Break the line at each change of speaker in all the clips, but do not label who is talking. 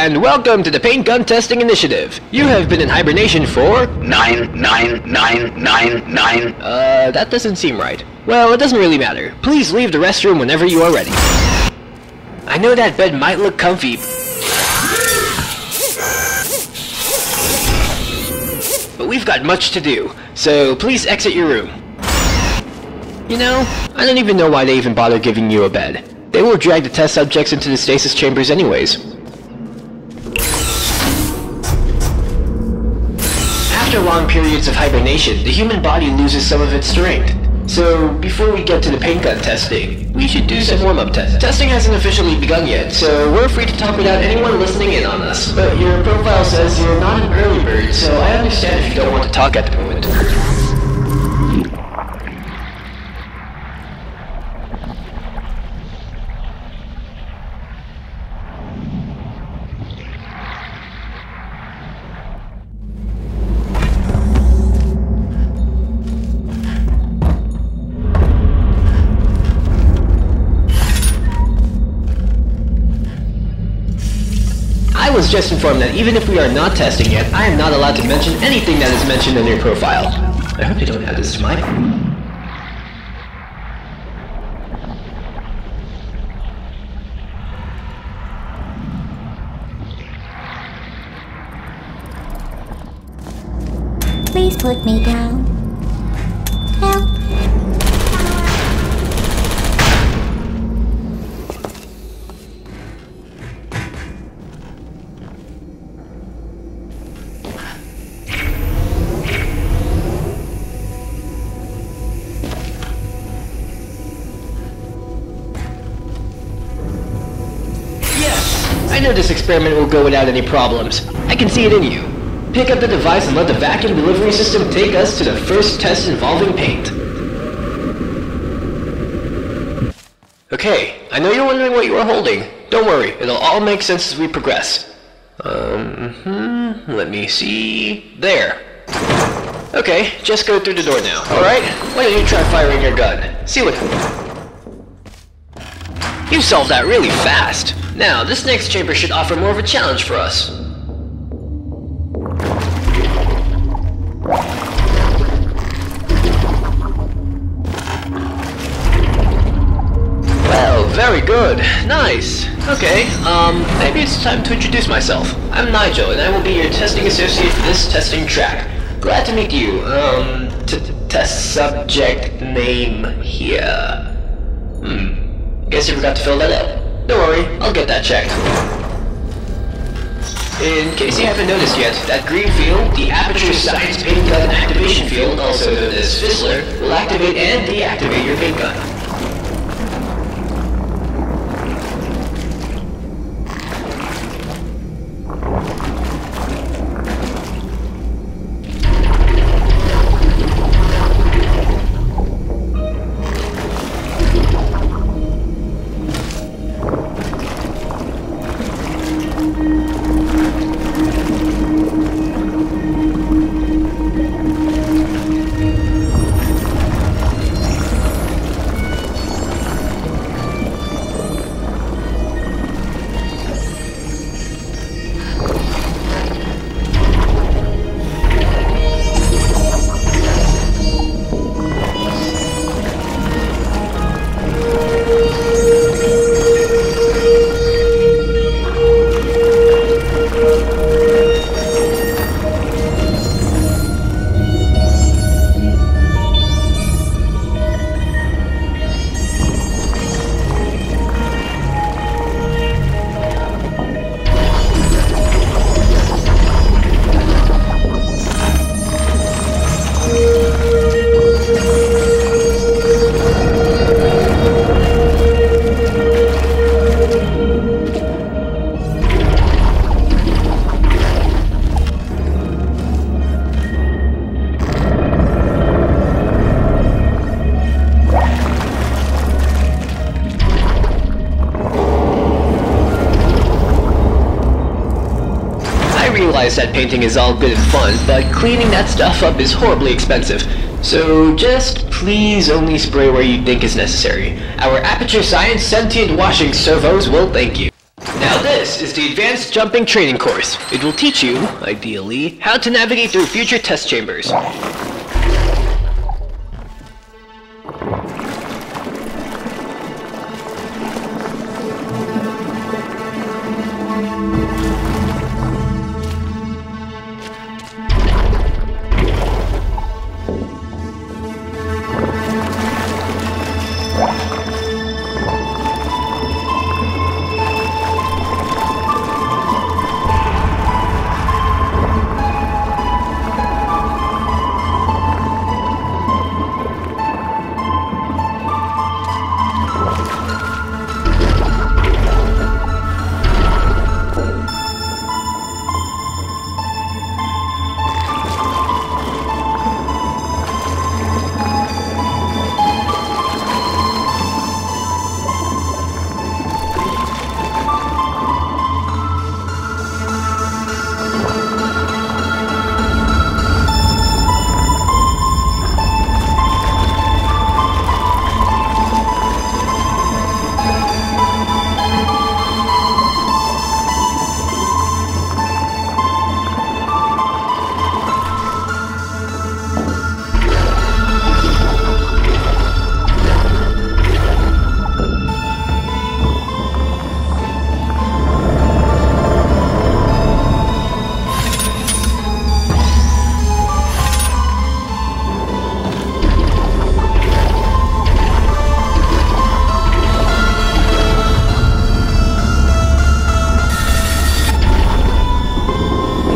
and welcome to the Paint Gun Testing Initiative. You have been in hibernation for...
99999.
That doesn't seem right. Well, it doesn't really matter. Please leave the restroom whenever you are ready. I know that bed might look comfy, but we've got much to do, so please exit your room. You know, I don't even know why they even bother giving you a bed. They will drag the test subjects into the stasis chambers anyways. After long periods of hibernation, the human body loses some of its strength. So, before we get to the paint gun testing, we should do some warm-up tests. Testing hasn't officially begun yet, so we're free to talk without anyone listening in on us. But your profile says you're not an early bird, so I understand if you don't want to talk at the moment. I was just informed that even if we are not testing yet, I am not allowed to mention anything that is mentioned in your profile. I hope you don't add this to mine.
Please put me down. Help.
I know this experiment will go without any problems. I can see it in you. Pick up the device and let the vacuum delivery system take us to the first test involving paint. Okay, I know you're wondering what you are holding. Don't worry, it'll all make sense as we progress. Let me see... There. Okay, just go through the door now, alright? Why don't you try firing your gun? See what... You solved that really fast! Now, this next chamber should offer more of a challenge for us. Well, very good. Nice. Okay, maybe it's time to introduce myself. I'm Nigel, and I will be your testing associate for this testing track. Glad to meet you. Test subject name here. Guess you forgot to fill that out. Don't worry, I'll get that checked. In case you haven't noticed yet, that green field, the Aperture Science paint gun activation field, also known as Fizzler, will activate and deactivate your paint gun. That painting is all good and fun, but cleaning that stuff up is horribly expensive. So just please only spray where you think is necessary. Our Aperture Science sentient washing servos will thank you. Now this is the Advanced Jumping Training Course. It will teach you, ideally, how to navigate through future test chambers.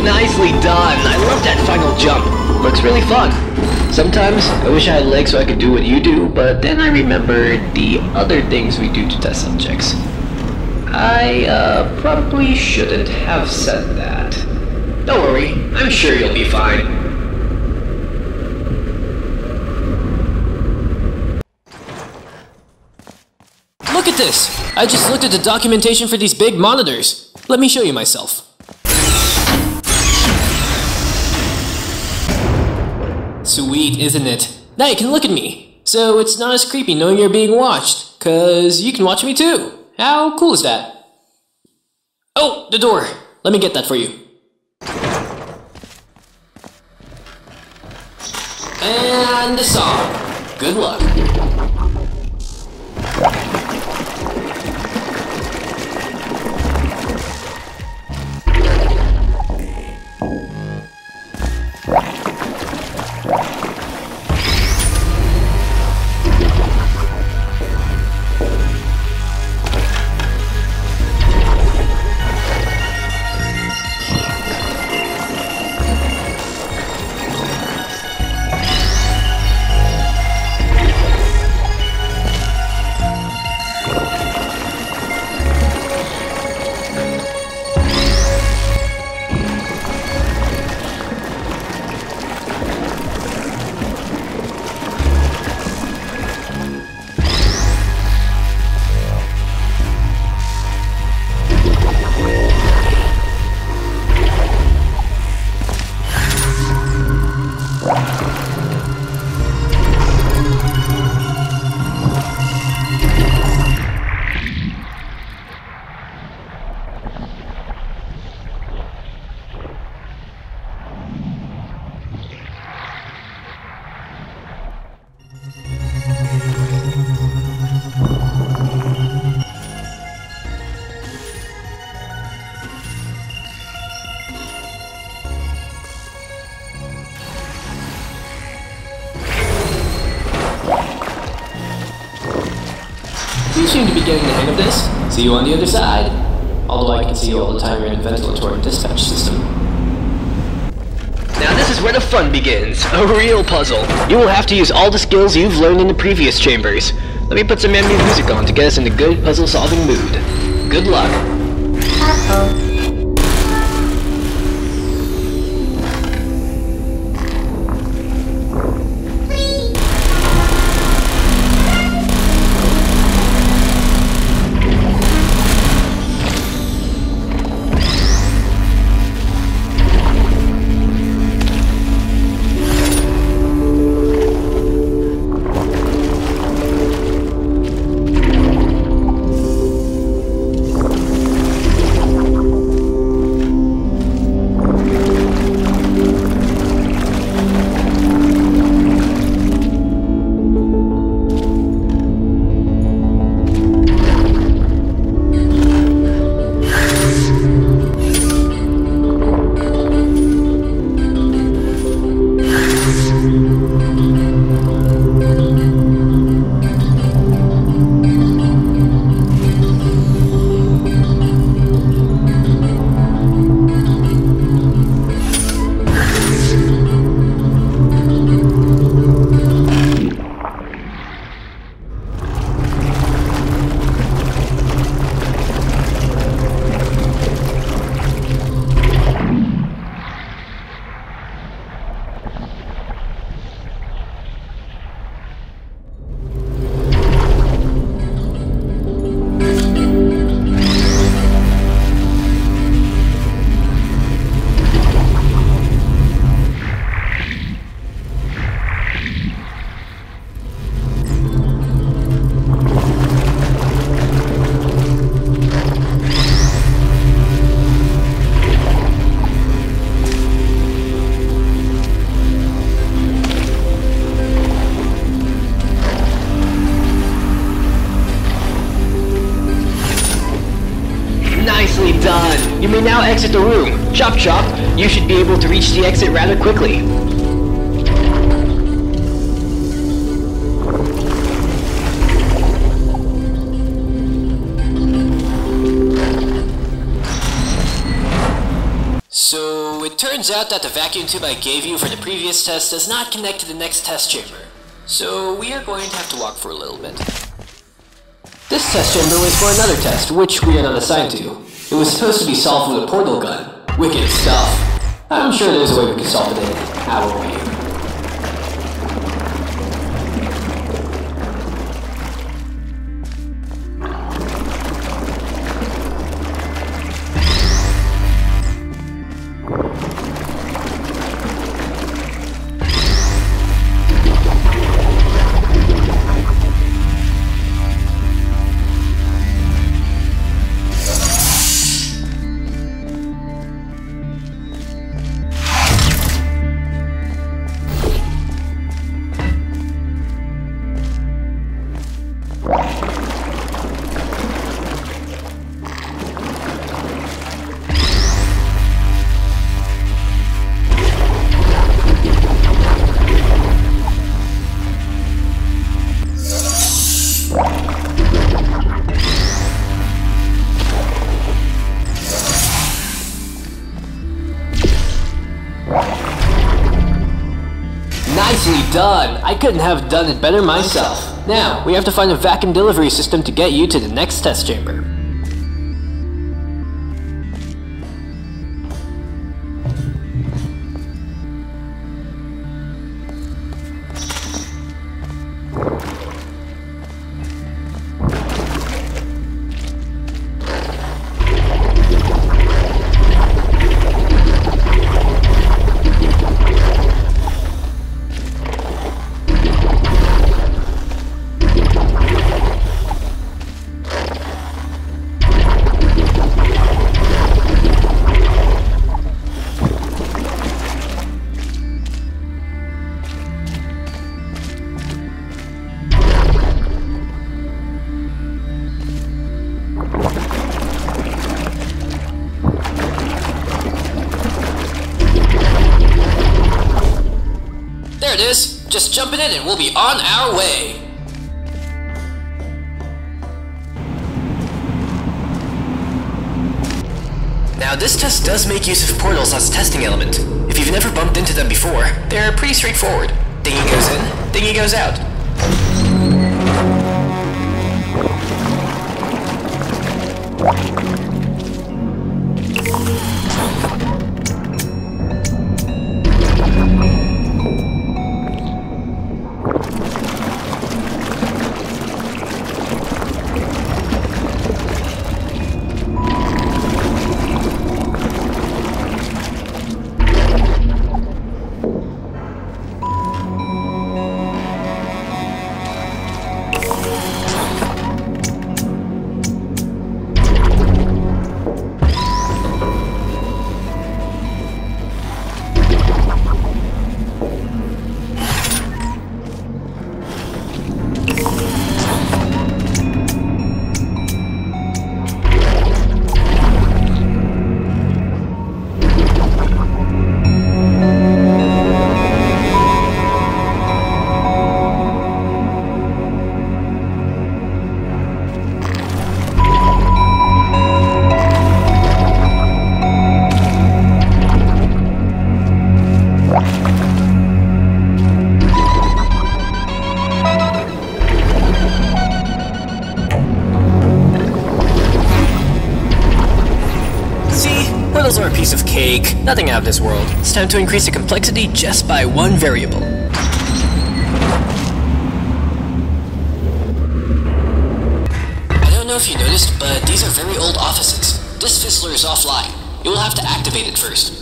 Nicely done! I love that final jump. Looks really fun. Sometimes I wish I had legs so I could do what you do, but then I remembered the other things we do to test subjects. I probably shouldn't have said that. Don't worry, I'm sure you'll be fine.
Look at this! I just looked at the documentation for these big monitors. Let me show you myself. Sweet, isn't it? Now you can look at me. So it's not as creepy knowing you're being watched, 'cause you can watch me too. How cool is that? Oh, the door. Let me get that for you. And the song. Good luck. You seem to be getting the hang of this. See you on the other side. Although I can see you all the time you're in the ventilatory dispatch system.
Now this is where the fun begins. A real puzzle. You will have to use all the skills you've learned in the previous chambers. Let me put some ambient music on to get us in a good puzzle-solving mood. Good luck.
Uh-oh.
Done. You may now exit the room. Chop chop. You should be able to reach the exit rather quickly.
So, it turns out that the vacuum tube I gave you for the previous test does not connect to the next test chamber. So, we are going to have to walk for a little bit. This test chamber was for another test, which we are not assigned to. It was supposed to be solved with a portal gun. Wicked stuff. I'm sure there's a way we can solve it in our way. Nicely done! I couldn't have done it better myself. Now, we have to find a vacuum delivery system to get you to the next test chamber. There it is! Just jump in it and we'll be on our way! Now this test does make use of portals as a testing element. If you've never bumped into them before, they're pretty straightforward. Thingy goes in, thingy goes out. Portals are a piece of cake, nothing out of this world. It's time to increase the complexity just by one variable. I don't know if you noticed, but these are very old offices. This fizzler is offline. You will have to activate it first.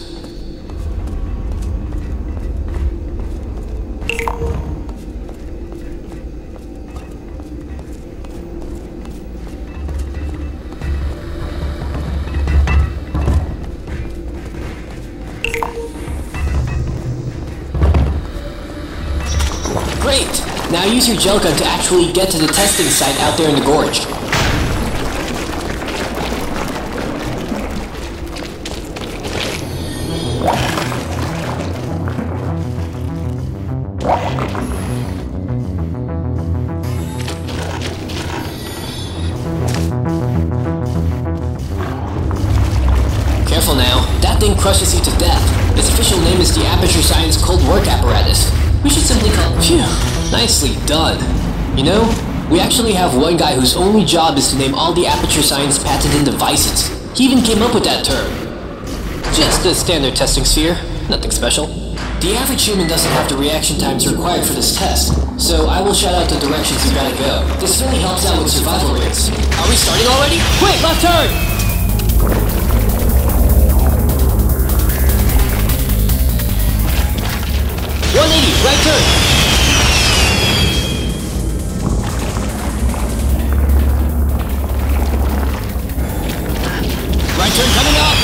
Great! Now use your gel gun to actually get to the testing site out there in the gorge. crushes you to death. Its official name is the Aperture Science Cold Work Apparatus. We should simply call it... Phew, nicely done. You know, we actually have one guy whose only job is to name all the Aperture Science patented devices. He even came up with that term. Just a standard testing sphere, nothing special. The average human doesn't have the reaction times required for this test, so I will shout out the directions you gotta go. This really helps out with survival rates. Are we starting already? Quick, left turn! 180, right turn! Right turn coming up!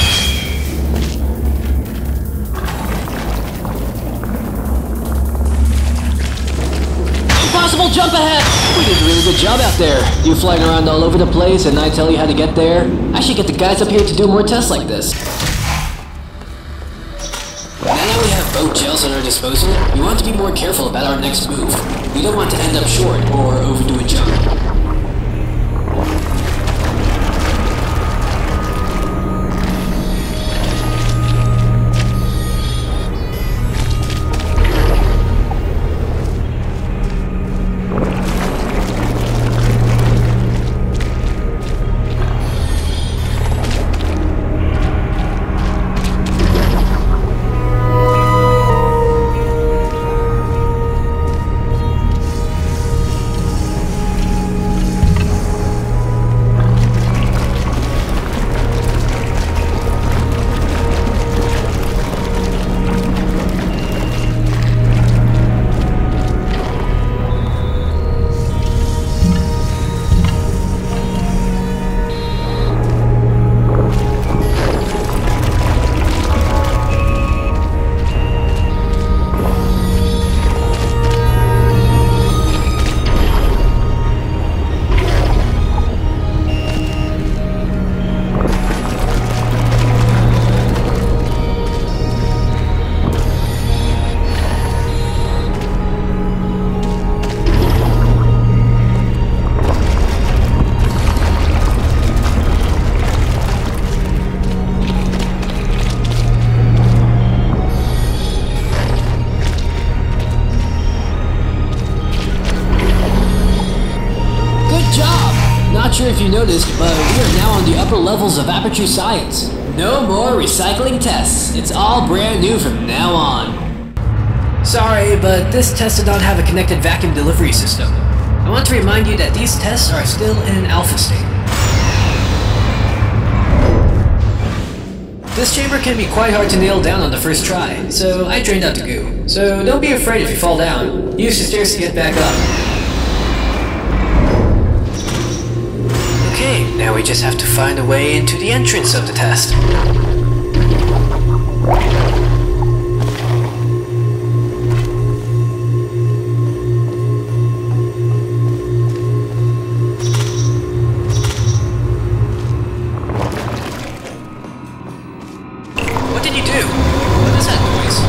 Impossible jump ahead! We did a really good job out there. You flying around all over the place and I tell you how to get there? I should get the guys up here to do more tests like this. Now that we have both gels at our disposal, we want to be more careful about our next move. We don't want to end up short or overdo a jump. Not sure if you noticed, but we are now on the upper levels of Aperture Science. No more recycling tests. It's all brand new from now on. Sorry, but this test did not have a connected vacuum delivery system. I want to remind you that these tests are still in alpha state. This chamber can be quite hard to nail down on the first try, so I drained out the goo. So don't be afraid if you fall down. Use the stairs to get back up. Okay, now we just have to find a way into the entrance of the test. What did you do? What is that noise?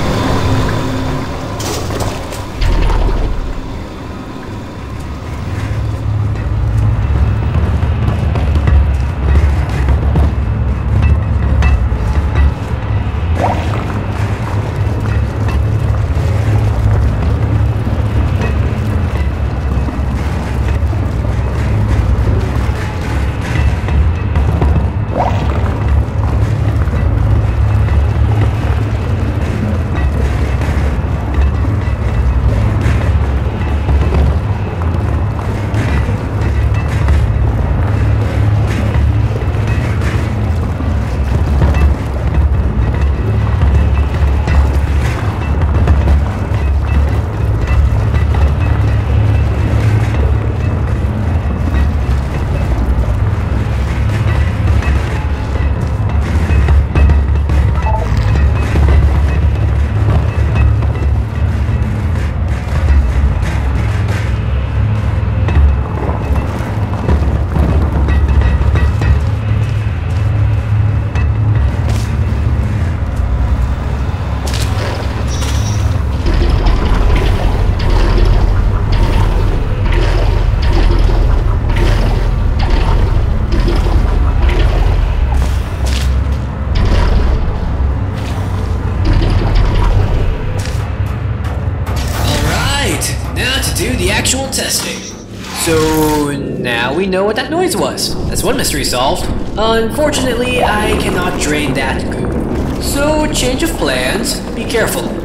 So now we know what that noise was. That's one mystery solved. Unfortunately, I cannot drain that goo. So change of plans. Be careful.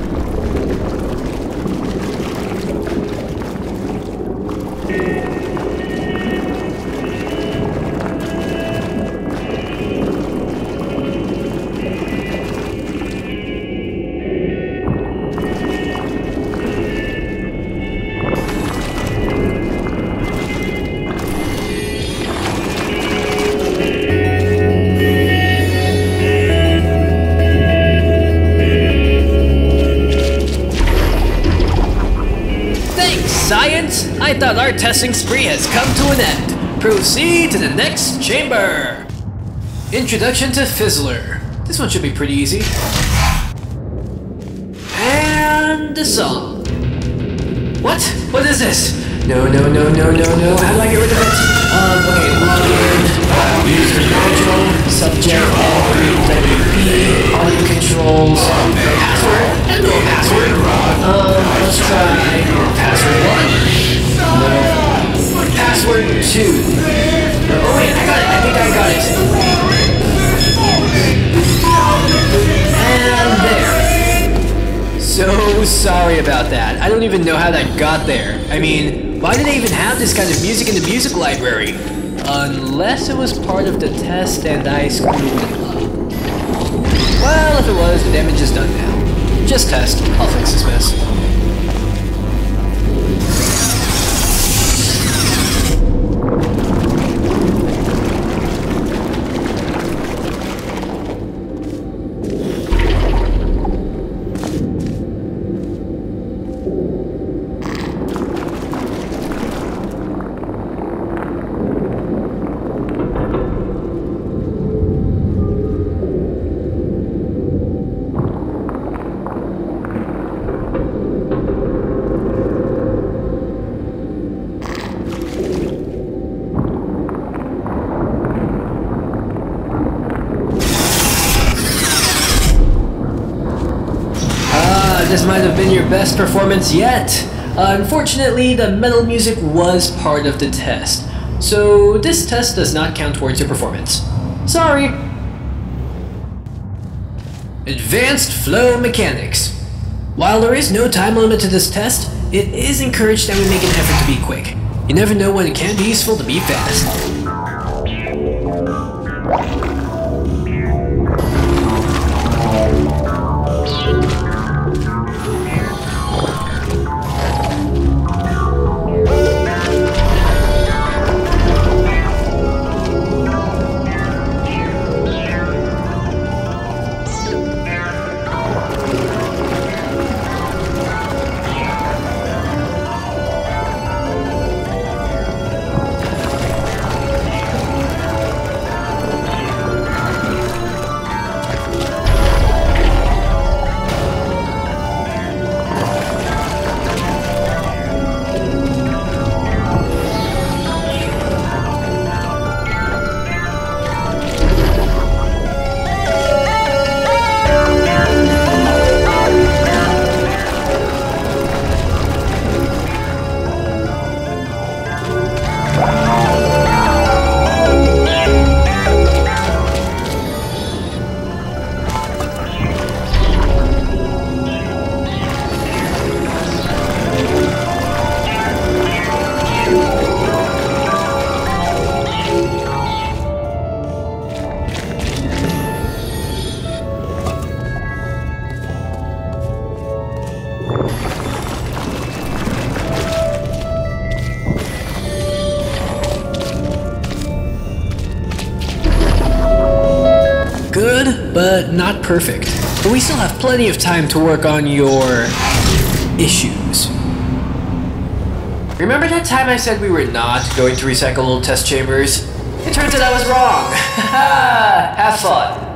Science, I thought our testing spree has come to an end. Proceed to the next chamber. Introduction to Fizzler. This one should be pretty easy. And the song. What? What is this? No. How do I get rid of it? Okay, login, user module, subject, WP, audio controls, password, and no password. Let's try password 1. No. Password 2. Oh wait, I got it. I think I got it. And there. So sorry about that. I don't even know how that got there. I mean, why do they even have this kind of music in the music library? Unless it was part of the test and I screwed it up. Well, if it was, the damage is done now. Just test. I'll fix this mess. This might have been your best performance yet. Unfortunately, the metal music was part of the test, so this test does not count towards your performance. Sorry. Advanced Flow Mechanics. While there is no time limit to this test, it is encouraged that we make an effort to be quick. You never know when it can be useful to be fast. But not perfect. But we still have plenty of time to work on your issues. Remember that time I said we were not going to recycle old test chambers? It turns out I was wrong. Have fun.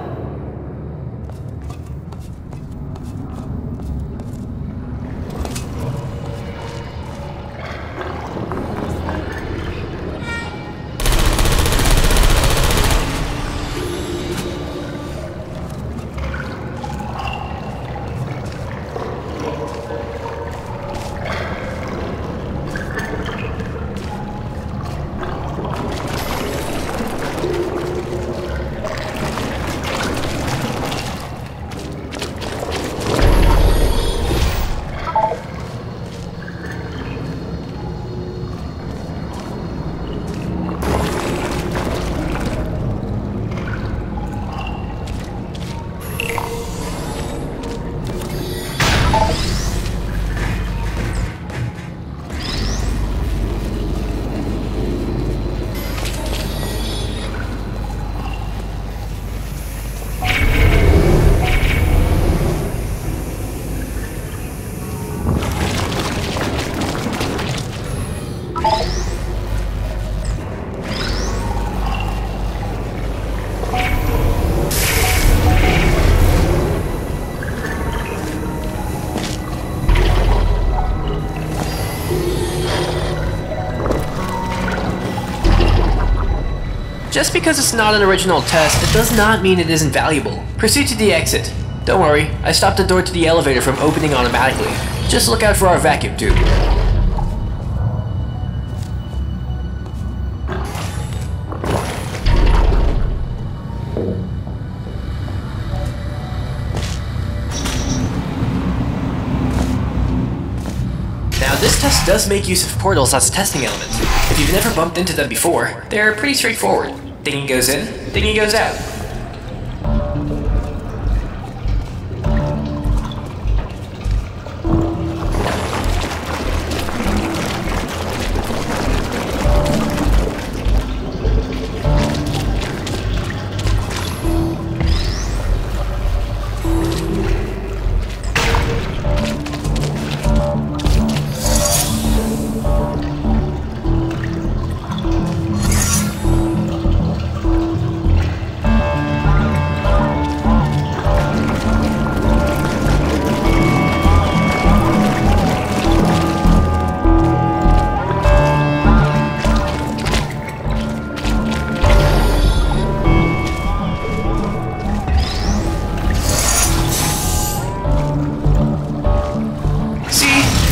Just because it's not an original test, it does not mean it isn't valuable. Proceed to the exit. Don't worry, I stopped the door to the elevator from opening automatically. Just look out for our vacuum tube. Now, this test does make use of portals as testing elements. If you've never bumped into them before, they're pretty straightforward. Thingy goes in, thingy goes out.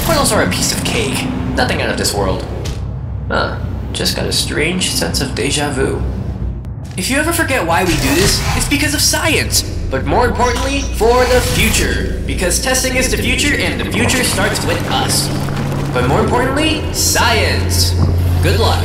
Portals are a piece of cake. Nothing out of this world. Just got a strange sense of deja vu. If you ever forget why we do this, it's because of science. But more importantly, for the future. Because testing is the future and the future starts with us. But more importantly, science. Good luck.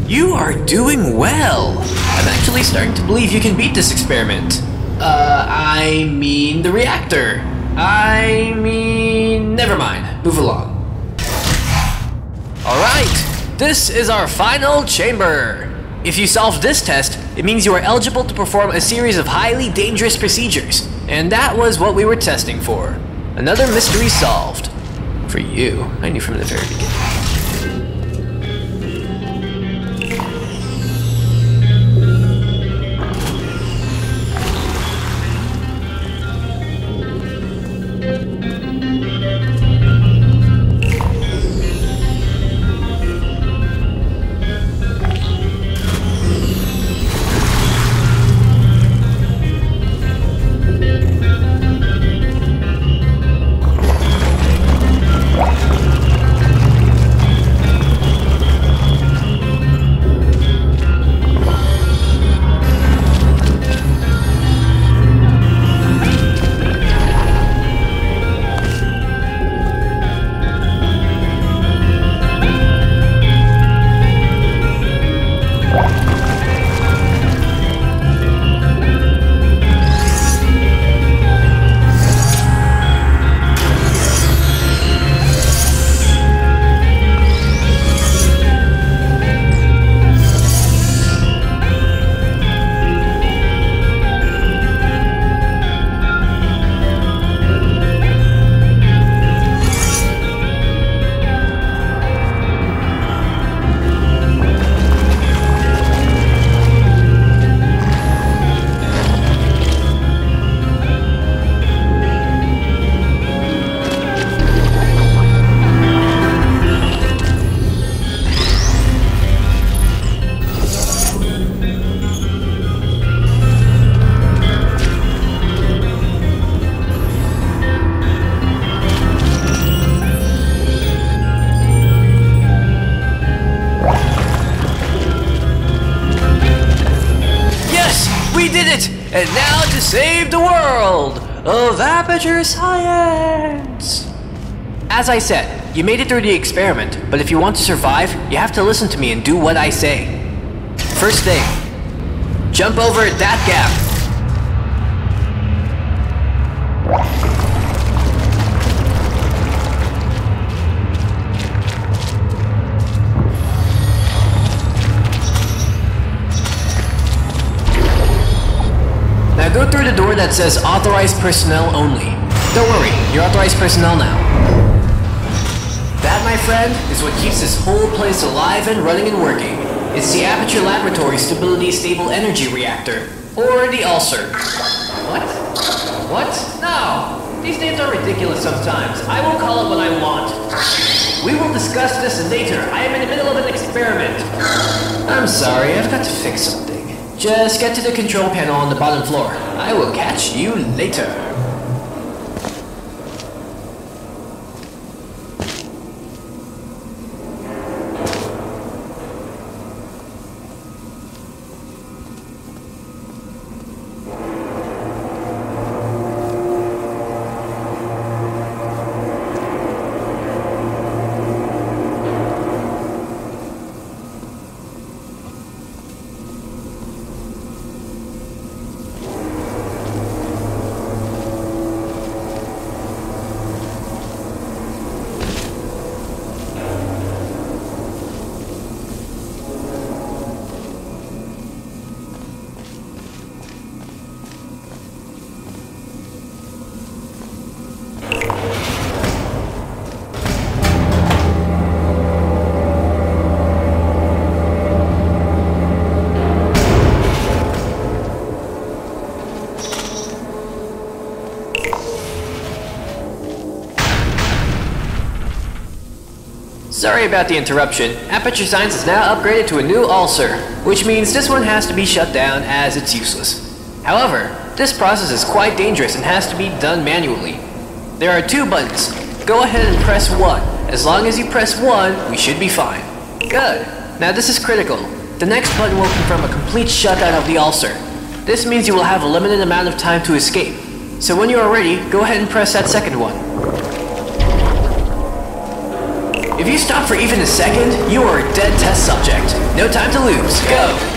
You are doing well! I'm actually starting to believe you can beat this experiment. I mean the reactor. Never mind. Move along. Alright, this is our final chamber. If you solve this test, it means you are eligible to perform a series of highly dangerous procedures. And that was what we were testing for. Another mystery solved. For you, I knew from the very beginning. And now to save the world of Aperture Science! As I said, you made it through the experiment, but if you want to survive, you have to listen to me and do what I say. First thing, jump over that gap. Now go through the door that says authorized personnel only. Don't worry, you're authorized personnel now. That, my friend, is what keeps this whole place alive and running and working. It's the Aperture Laboratory Stability Stable Energy Reactor, or the ULSR. What? What? No! These names are ridiculous sometimes. I will call it what I want. We will discuss this later. I am in the middle of an experiment. I'm sorry, I've got to fix something. Just get to the control panel on the bottom floor. I will catch you later. Sorry about the interruption. Aperture Science is now upgraded to a new ULSR, which means this one has to be shut down as it's useless. However, this process is quite dangerous and has to be done manually. There are 2 buttons. Go ahead and press 1. As long as you press 1, we should be fine. Good. Now this is critical. The next button will confirm a complete shutdown of the ULSR. This means you will have a limited amount of time to escape. So when you are ready, go ahead and press that second one. If you stop for even a second, you are a dead test subject. No time to lose. Go!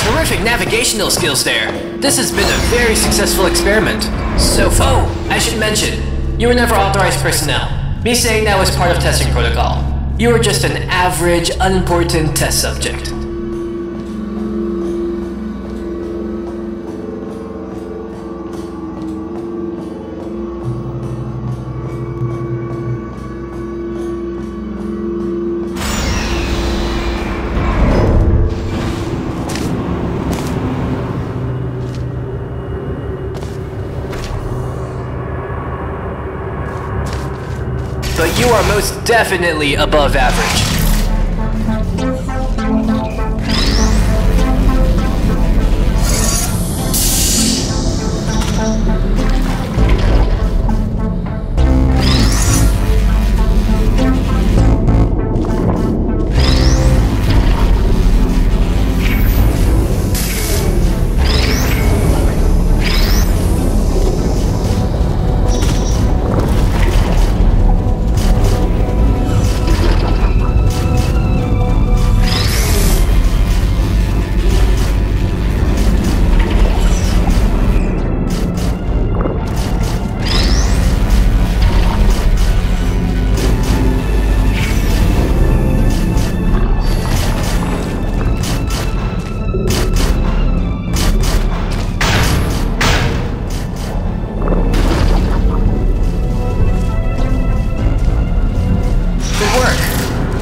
Terrific navigational skills there. This has been a very successful experiment. So far, I should mention, you were never authorized personnel. Me saying that was part of testing protocol. You were just an average, unimportant test subject. But you are most definitely above average.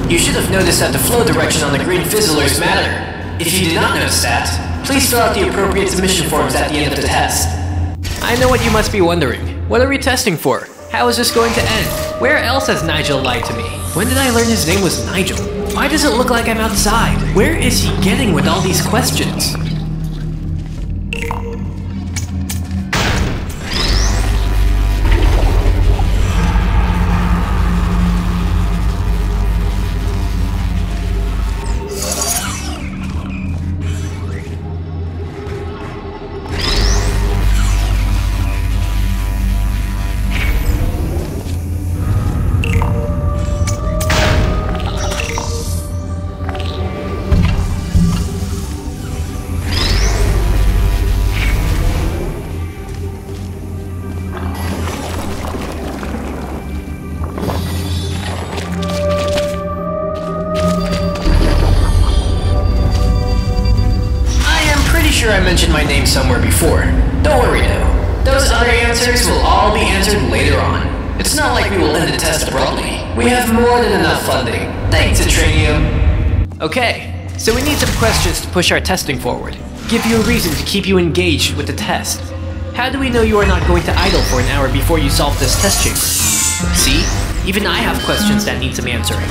You should have noticed that the flow direction on the green fizzlers matter. If you did not notice that, please fill out the appropriate submission forms at the end of the test. I know what you must be wondering. What are we testing for? How is this going to end? Where else has Nigel lied to me? When did I learn his name was Nigel? Why does it look like I'm outside? Where is he getting with all these questions? I mentioned my name somewhere before. Don't worry though. Those other answers will all be answered later on. It's not like we will end the test abruptly. We have more than enough funding. Thanks, Atranium. Okay, so we need some questions to push our testing forward. Give you a reason to keep you engaged with the test. How do we know you are not going to idle for an hour before you solve this test chamber? See? Even I have questions that need some answering.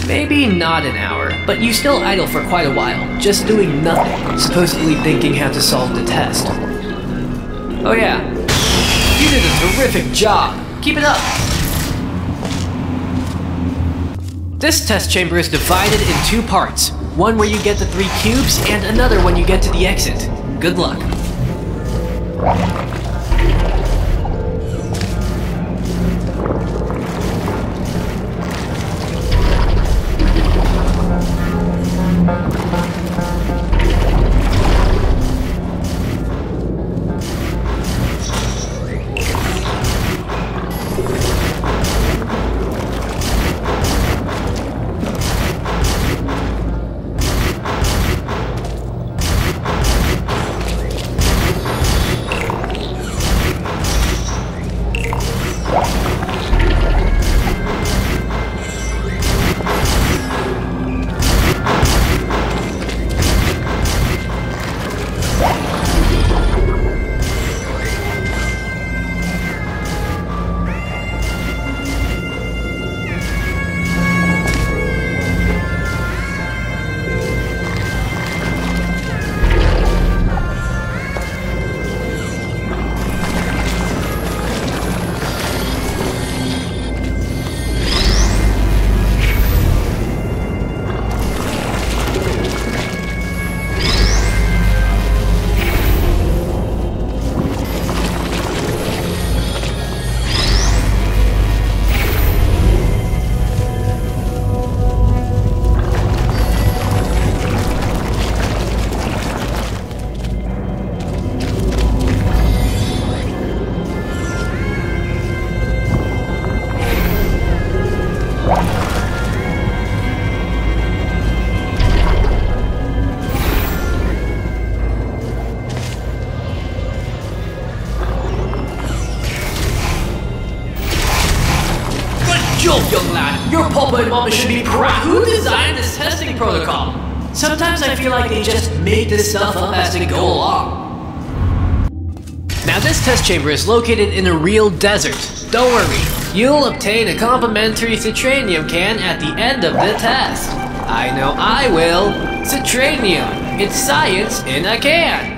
Maybe not an hour, but you still idle for quite a while, just doing nothing, supposedly thinking how to solve the test. Oh yeah, you did a terrific job. Keep it up. This test chamber is divided in two parts, one where you get the 3 cubes and another when you get to the exit. Good luck. Your papa and mama should be proud. Who designed this testing protocol? Sometimes I feel like they just make this stuff up as they go along. Now this test chamber is located in a real desert. Don't worry, you'll obtain a complimentary citranium can at the end of the test. I know I will. Citranium. It's science in a can.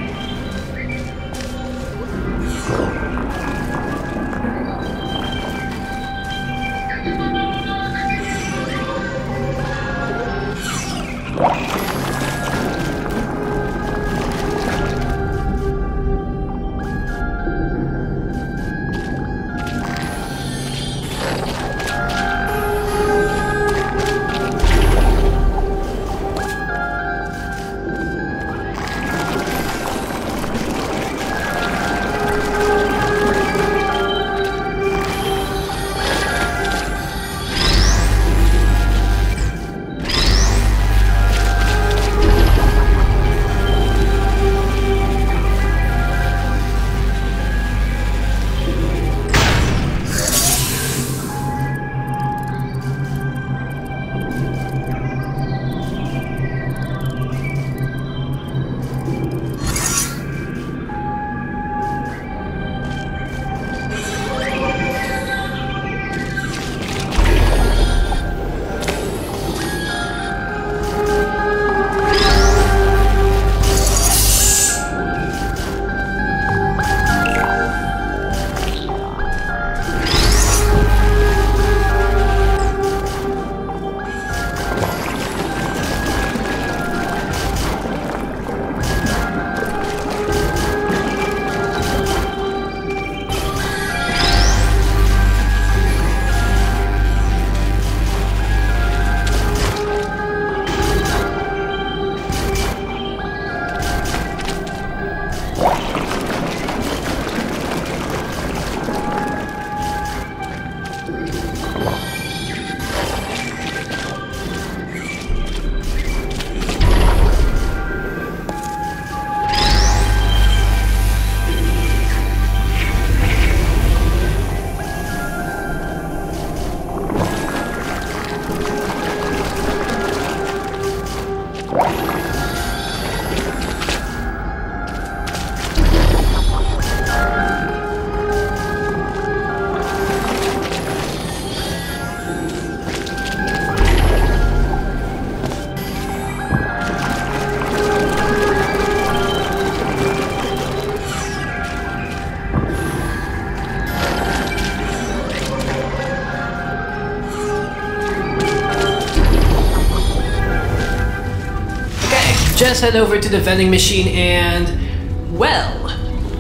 Just head over to the vending machine and, well,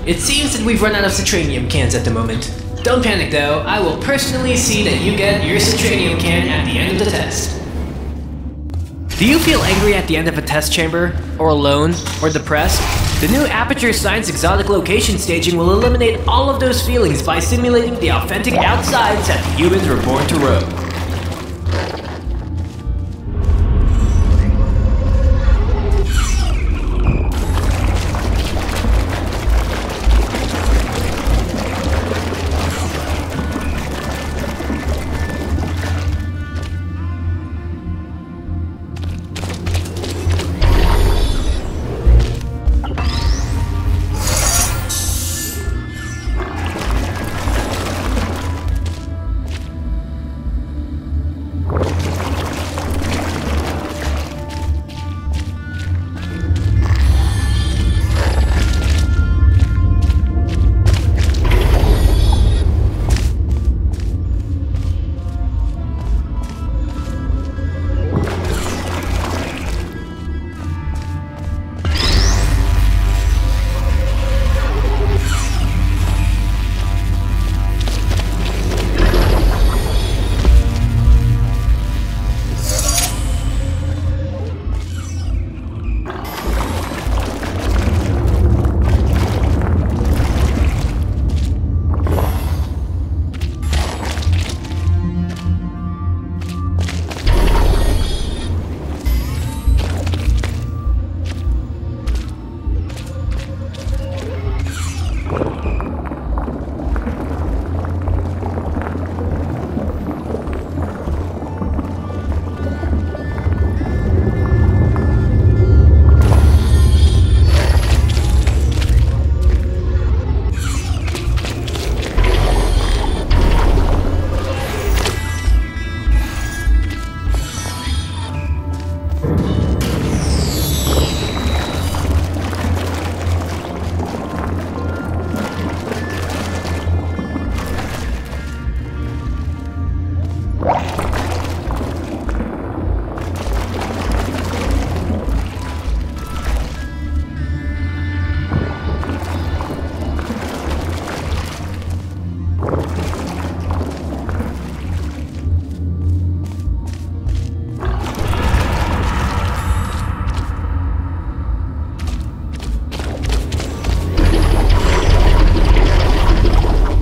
it seems that we've run out of citranium cans at the moment. Don't panic though, I will personally see that you get your citranium can at the end of the test. Do you feel angry at the end of a test chamber? Or alone? Or depressed? The new Aperture Science exotic location staging will eliminate all of those feelings by simulating the authentic outsides that the humans were born to roam.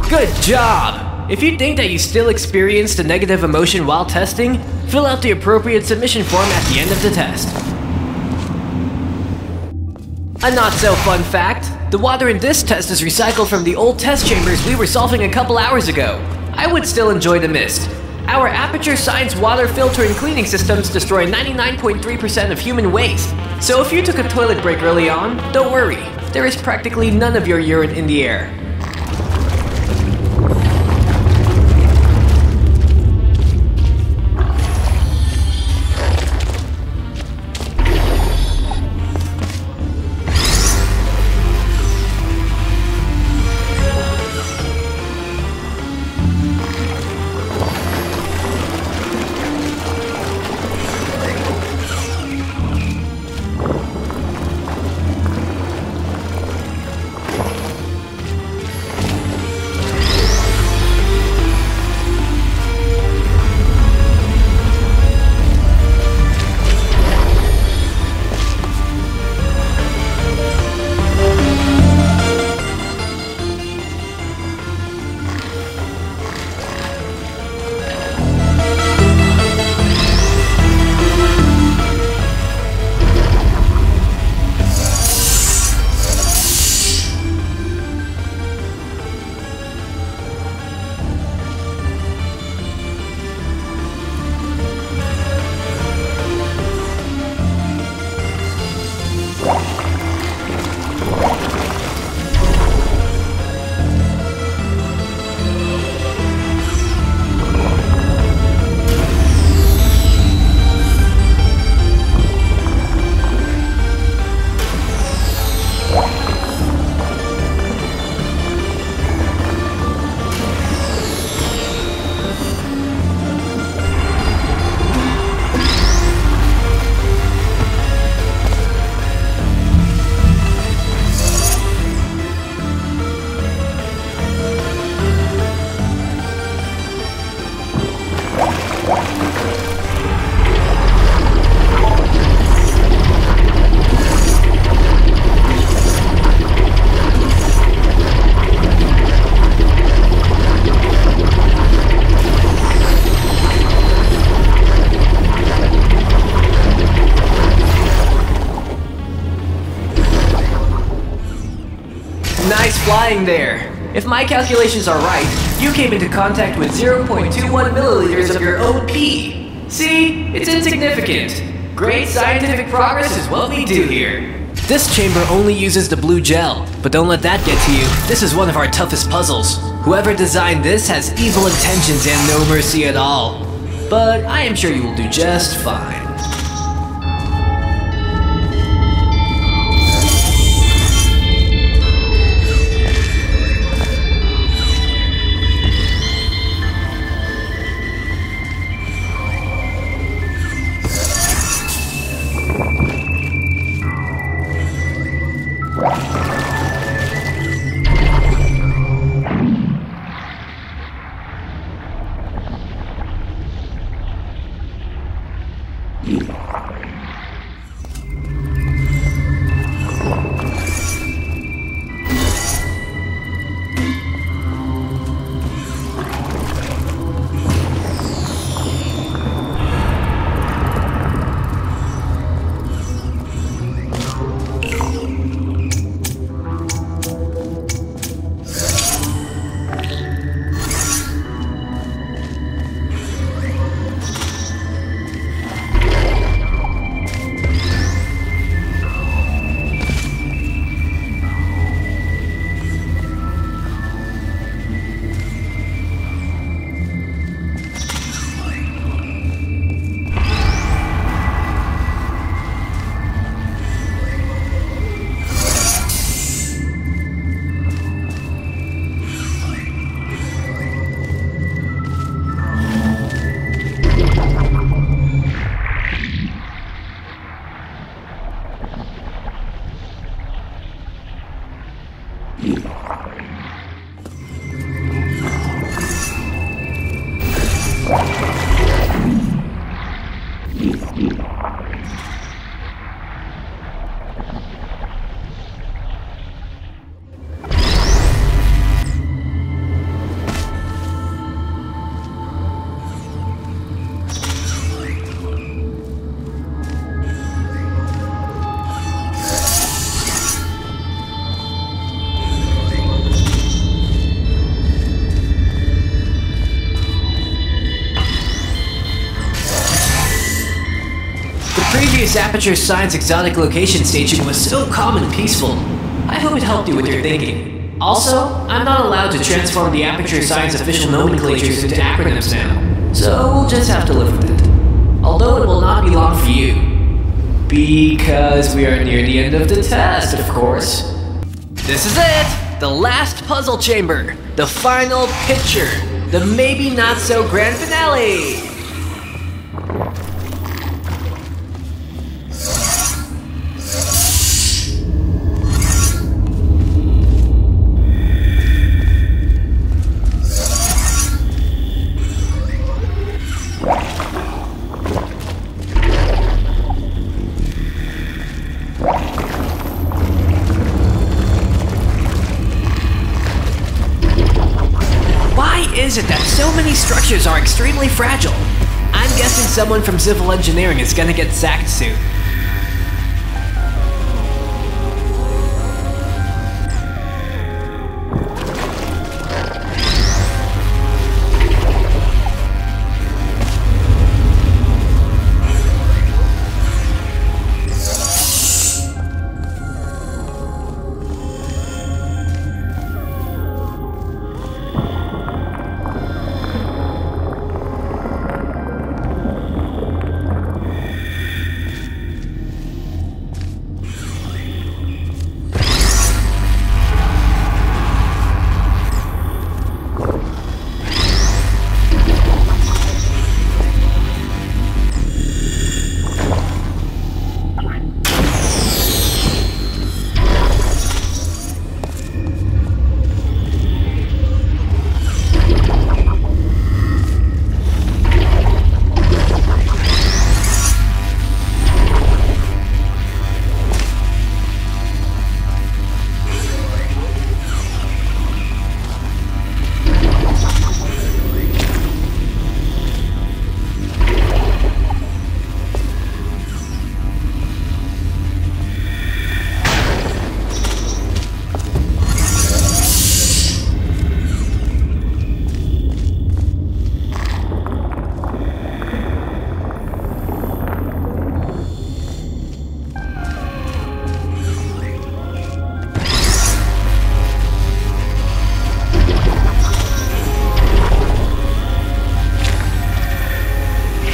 Good job! If you think that you still experienced a negative emotion while testing, fill out the appropriate submission form at the end of the test. A not-so-fun fact, the water in this test is recycled from the old test chambers we were solving a couple hours ago. I would still enjoy the mist. Our Aperture Science water filter and cleaning systems destroy 99.3% of human waste. So if you took a toilet break early on, don't worry. There is practically none of your urine in the air. Nice flying there! If my calculations are right, you came into contact with 0.21 milliliters of your own pee. See? It's insignificant. Great scientific progress is what we do here. This chamber only uses the blue gel, but don't let that get to you. This is one of our toughest puzzles. Whoever designed this has evil intentions and no mercy at all. But I am sure you will do just fine. Aperture Science exotic location station was so calm and peaceful. I hope it helped you with your thinking. Also, I'm not allowed to transform the Aperture Science official nomenclatures into acronyms now, so we'll just have to live with it. Although it will not be long for you. Because we are near the end of the test, of course. This is it! The last puzzle chamber. The final picture. The maybe not so grand finale. Is it that so many structures are extremely fragile? I'm guessing someone from civil engineering is gonna get sacked soon.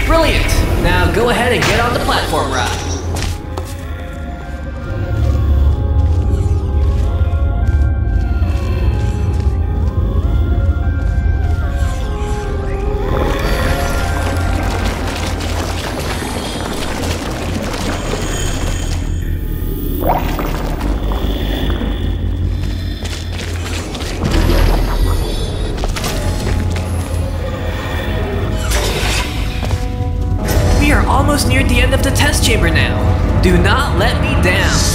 Brilliant! Now go ahead and get on the platform ride. We are almost near the end of the test chamber now. Do not let me down.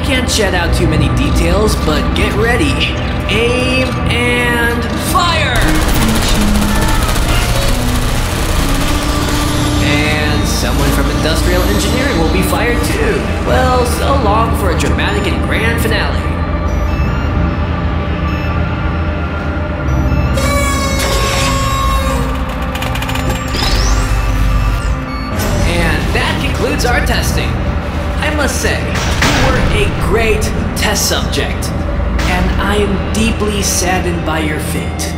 Can't shed out too many details, but get ready. Aim and fire! And someone from industrial engineering will be fired too. Well, so long for a dramatic and grand finale. And that concludes our testing. I must say, you were a great test subject, and I am deeply saddened by your fate.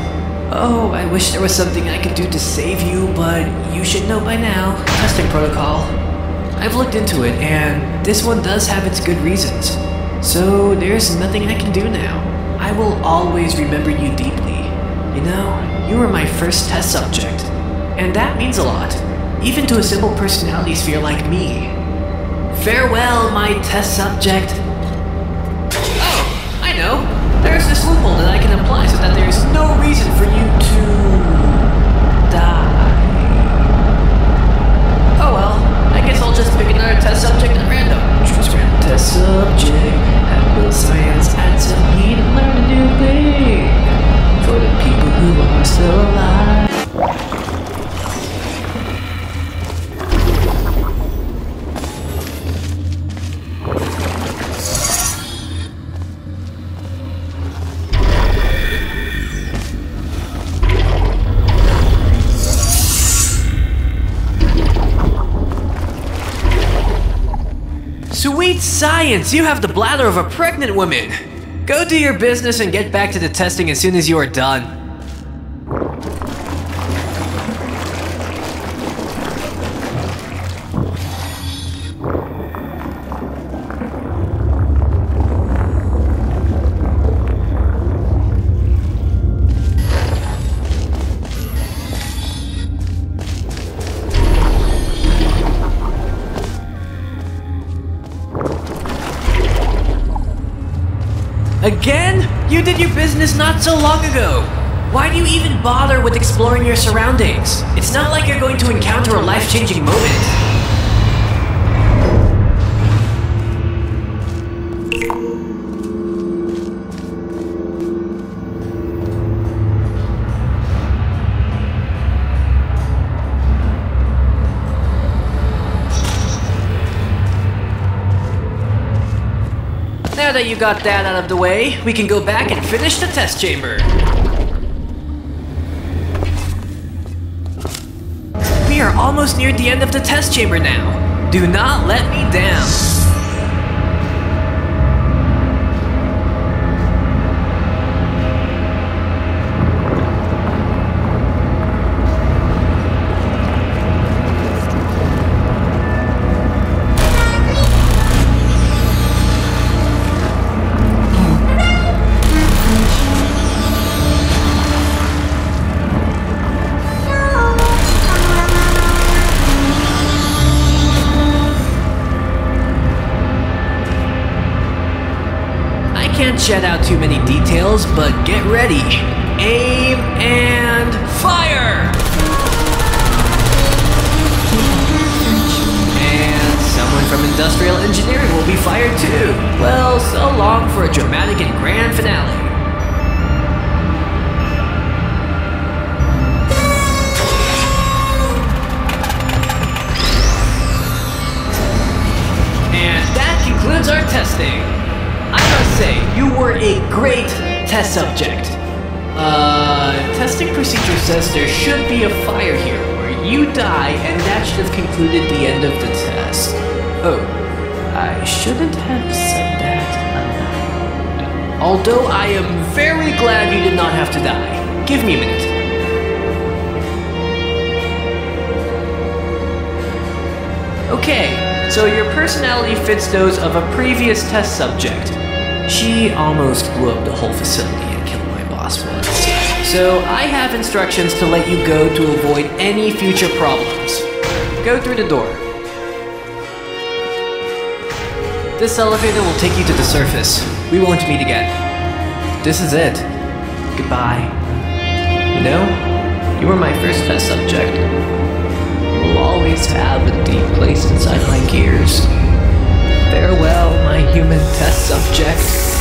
Oh, I wish there was something I could do to save you, but you should know by now. Testing protocol. I've looked into it, and this one does have its good reasons. So there's nothing I can do now. I will always remember you deeply. You know, you were my first test subject, and that means a lot, even to a simple personality sphere like me. Farewell, my test subject. Oh, I know. There's this loophole that I can apply so that there's no reason for you to die. I'll just pick another test subject at random. Choose random test subject. Have science and simply learn a new thing. For the people who are still alive. Sweet science! You have the bladder of a pregnant woman! Go do your business and get back to the testing as soon as you are done. Again? You did your business not so long ago. Why do you even bother with exploring your surroundings? It's not like you're going to encounter a life-changing moment. Now that you got that out of the way, we can go back and finish the test chamber. We are almost near the end of the test chamber now. Do not let me down. Can't shed out too many details, but get ready. Aim and fire! And someone from industrial engineering will be fired too. Well, so long for a dramatic and grand finale. And that concludes our testing. I must say, you were a great test subject. Testing procedure says there should be a fire here where you die, and that should have concluded the end of the test. Oh, I shouldn't have said that aloud. Although I am very glad you did not have to die. Give me a minute. Okay, so your personality fits those of a previous test subject. She almost blew up the whole facility and killed my boss once. So I have instructions to let you go to avoid any future problems. Go through the door. This elevator will take you to the surface. We won't meet again. This is it. Goodbye. You know, you were my first test subject. You will always have a deep place inside my gears. Farewell, my human test subject.